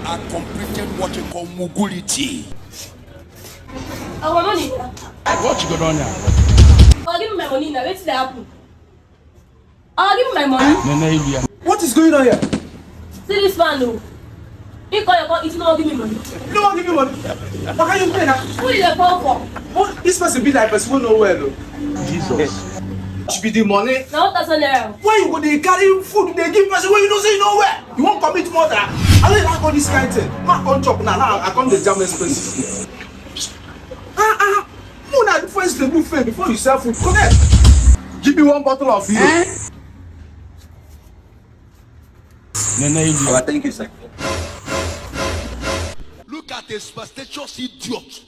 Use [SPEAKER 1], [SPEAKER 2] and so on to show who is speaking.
[SPEAKER 1] are completed what you call mugulity.
[SPEAKER 2] I want money.
[SPEAKER 1] What you got on now?
[SPEAKER 2] I'll give me my money now. What's the happen? I'll give me my money.
[SPEAKER 3] What is going on here?
[SPEAKER 2] See this man, no. He call your call, he's not give me money.
[SPEAKER 3] You don't want to give me money? What can you pay now?
[SPEAKER 2] Who did they call for?
[SPEAKER 3] What? This person be like person who know well though.
[SPEAKER 1] Jesus.
[SPEAKER 3] Should be the money.
[SPEAKER 2] Now, what's on there?
[SPEAKER 3] Why you go they carry food, they give person where you don't say you know where? You won't commit murder. I don't like all this kind of thing. Man, on chop now, I come the jam expenses. Muna, the first the buffet before you sell food. Connect. Give me one bottle of beer.
[SPEAKER 1] Nene,
[SPEAKER 3] Thank you, sir.
[SPEAKER 1] look at a superstitious idiot.